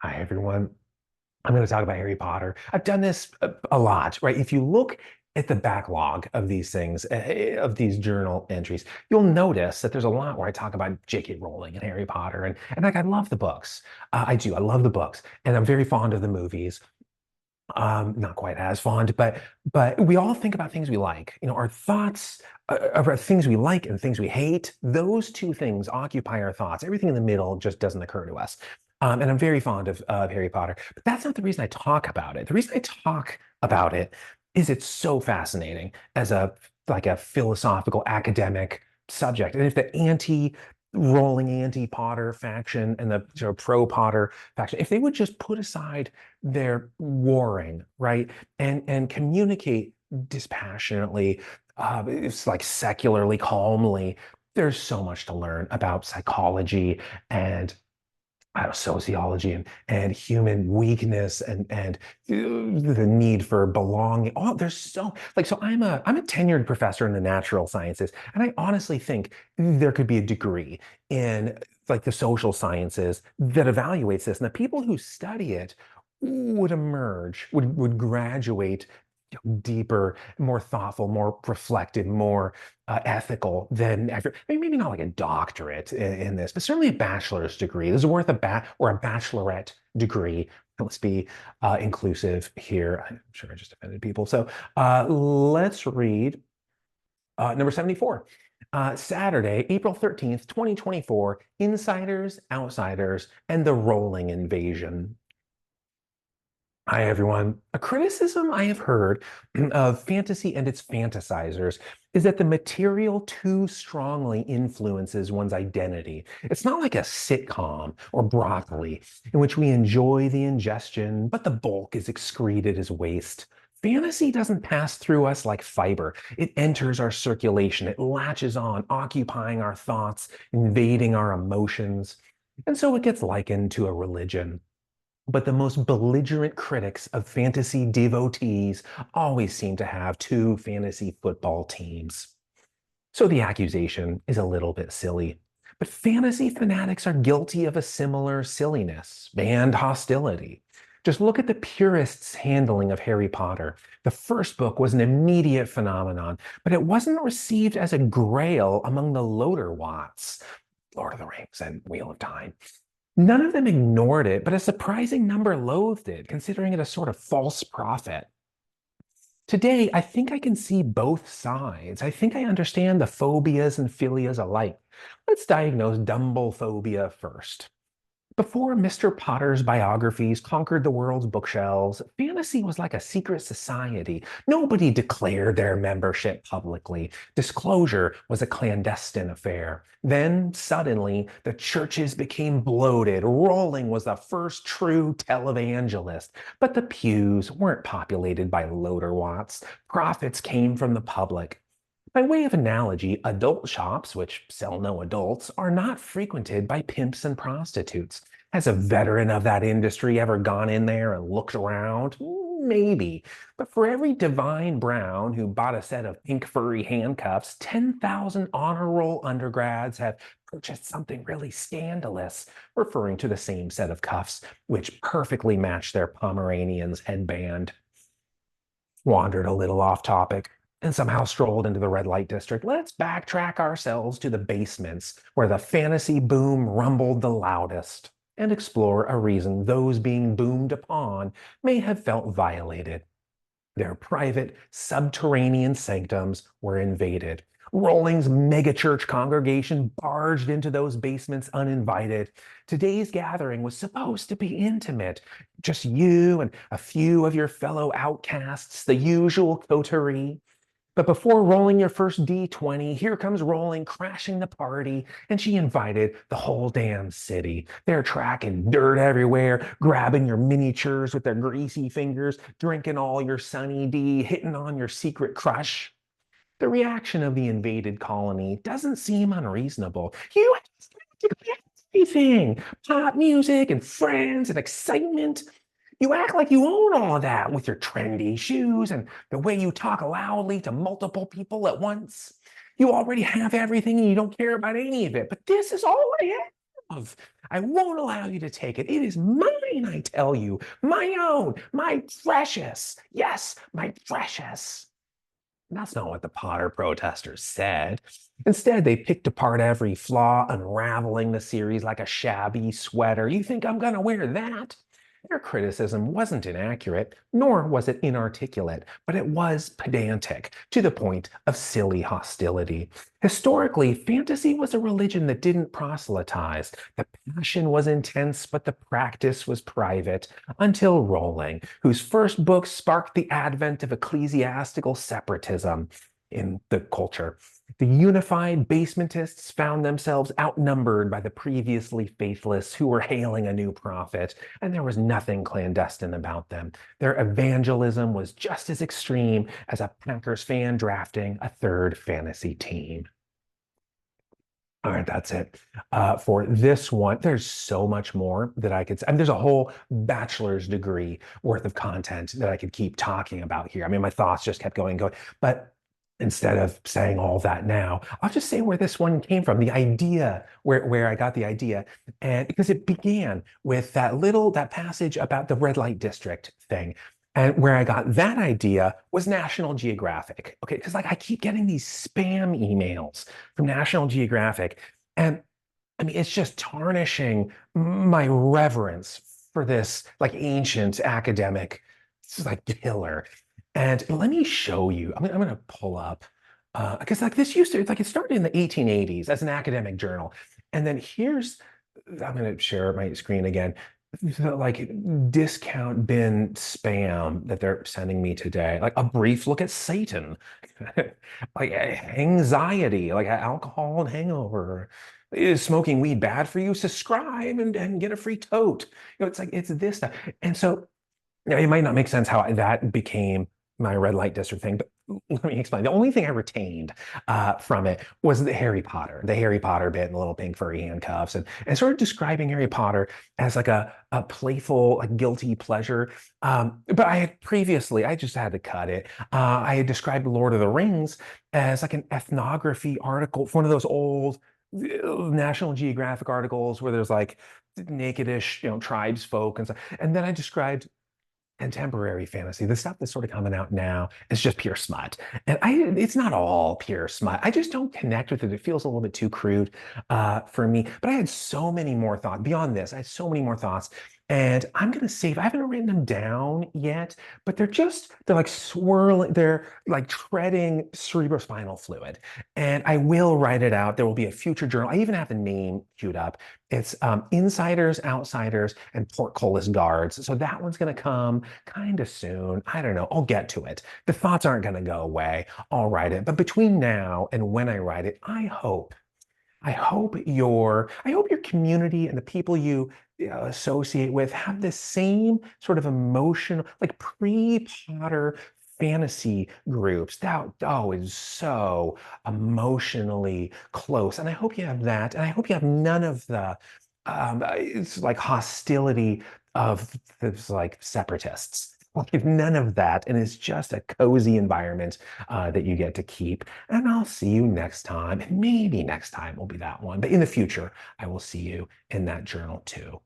Hi, everyone. I'm going to talk about Harry Potter. I've done this a lot, right? If you look at the backlog of these things, of these journal entries, you'll notice that there's a lot where I talk about J.K. Rowling and Harry Potter. And like, I love the books. I do. I love the books. And I'm very fond of the movies. Not quite as fond, but we all think about things we like. Our thoughts about things we like and things we hate. Those two things occupy our thoughts. Everything in the middle just doesn't occur to us. And I'm very fond of Harry Potter, but that's not the reason I talk about it. The reason I talk about it is it's so fascinating as a like a philosophical academic subject. And if the Rowling anti-Potter faction and the pro-Potter faction, if they would just put aside their warring, right, and communicate dispassionately, it's like secularly, calmly. There's so much to learn about psychology and sociology and human weakness and the need for belonging. Oh, there's so like so I'm a tenured professor in the natural sciences, and I honestly think there could be a degree in like the social sciences that evaluates this, and the people who study it would emerge, would graduate deeper, more thoughtful, more reflective, more ethical than ever. Maybe not like a doctorate in this, but certainly a bachelor's degree. This is worth a bachelorette degree. Let's be inclusive here. I'm sure I just offended people. So let's read number 74. Saturday, April 13th, 2024, Insiders, Outsiders, and the Rolling Invasion. Hi, everyone. A criticism I have heard of fantasy and its fantasizers is that the material too strongly influences one's identity. It's not like a sitcom or broccoli in which we enjoy the ingestion, but the bulk is excreted as waste. Fantasy doesn't pass through us like fiber. It enters our circulation, it latches on, occupying our thoughts, invading our emotions. And so it gets likened to a religion. But the most belligerent critics of fantasy devotees always seem to have two fantasy football teams. So the accusation is a little bit silly. But fantasy fanatics are guilty of a similar silliness and hostility. Just look at the purists' handling of Harry Potter. The first book was an immediate phenomenon, but it wasn't received as a grail among the Loader-Watts, Lord of the Rings and Wheel of Time. None of them ignored it, but a surprising number loathed it, considering it a sort of false prophet. Today, I think I can see both sides. I think I understand the phobias and philias alike. Let's diagnose Dumblephobia first. Before Mr. Potter's biographies conquered the world's bookshelves, fantasy was like a secret society. Nobody declared their membership publicly. Disclosure was a clandestine affair. Then, suddenly, the churches became bloated. Rowling was the first true televangelist. But the pews weren't populated by Loader-Watts. Profits came from the public. By way of analogy, adult shops, which sell no adults, are not frequented by pimps and prostitutes. Has a veteran of that industry ever gone in there and looked around? Maybe. But for every divine Brown who bought a set of pink furry handcuffs, 10,000 honor roll undergrads have purchased something really scandalous, referring to the same set of cuffs, which perfectly match their Pomeranian's headband. Wandered a little off topic and somehow strolled into the red light district. Let's backtrack ourselves to the basements where the fantasy boom rumbled the loudest and explore a reason those being boomed upon may have felt violated. Their private, subterranean sanctums were invaded. Rowling's megachurch congregation barged into those basements uninvited. Today's gathering was supposed to be intimate. Just you and a few of your fellow outcasts, the usual coterie. But before rolling your first D20, here comes Rowling crashing the party, and she invited the whole damn city. They're tracking dirt everywhere, grabbing your miniatures with their greasy fingers, drinking all your Sunny D, hitting on your secret crush. The reaction of the invaded colony doesn't seem unreasonable. You have everything, pop music and friends and excitement. You act like you own all of that with your trendy shoes and the way you talk loudly to multiple people at once. You already have everything and you don't care about any of it, but this is all I have. love. I won't allow you to take it. It is mine, I tell you, my own, my precious. Yes, my precious. That's not what the Potter protesters said. Instead, they picked apart every flaw, unraveling the series like a shabby sweater. You think I'm going to wear that? Their criticism wasn't inaccurate, nor was it inarticulate, but it was pedantic, to the point of silly hostility. Historically, fantasy was a religion that didn't proselytize. The passion was intense, but the practice was private, until Rowling, whose first book sparked the advent of ecclesiastical separatism in the culture. The unified basementists found themselves outnumbered by the previously faithless who were hailing a new prophet, and there was nothing clandestine about them. Their evangelism was just as extreme as a Packers fan drafting a third fantasy team. All right, that's it for this one. There's so much more that I could say. I mean, there's a whole bachelor's degree worth of content that I could keep talking about here. I mean, my thoughts just kept going and going. But instead of saying all that now, I'll just say where this one came from, the idea, where I got the idea. And because it began with that passage about the red light district thing. And where I got that idea was National Geographic. Okay, because like I keep getting these spam emails from National Geographic. And I mean, it's just tarnishing my reverence for this like ancient academic, like pillar. And let me show you. I'm going to pull up because like this used to like it started in the 1880s as an academic journal, and then here's I'm going to share my screen again. Like discount bin spam that they're sending me today. Like a brief look at Satan, like anxiety, like alcohol and hangover. Is smoking weed bad for you? Subscribe and get a free tote. It's like it's this stuff. And so now, it might not make sense how that became my red light district thing, but let me explain. The only thing I retained from it was the Harry Potter bit and the little pink furry handcuffs, and sort of describing Harry Potter as like a playful, like guilty pleasure. But I had previously, I just had to cut it. I had described Lord of the Rings as like an ethnography article, one of those old National Geographic articles where there's like nakedish, tribes folk and stuff. And then I described contemporary fantasy, the stuff that's sort of coming out now, is just pure smut. And it's not all pure smut. I just don't connect with it. It feels a little bit too crude for me. But I had so many more thoughts beyond this. I had so many more thoughts. And I'm going to save, I haven't written them down yet, but they're like swirling, they're like treading cerebrospinal fluid. And I will write it out. There will be a future journal. I even have the name queued up. It's Insiders, Outsiders, and Portcullis Guards. So that one's going to come kind of soon. I don't know. I'll get to it. The thoughts aren't going to go away. I'll write it. But between now and when I write it, I hope your community and the people you associate with have the same sort of emotional, like pre-Potter fantasy groups. That is so emotionally close, and I hope you have that, and I hope you have none of the it's like hostility of this like separatists. Like none of that, and it's just a cozy environment that you get to keep. And I'll see you next time. And maybe next time will be that one, but in the future, I will see you in that journal too.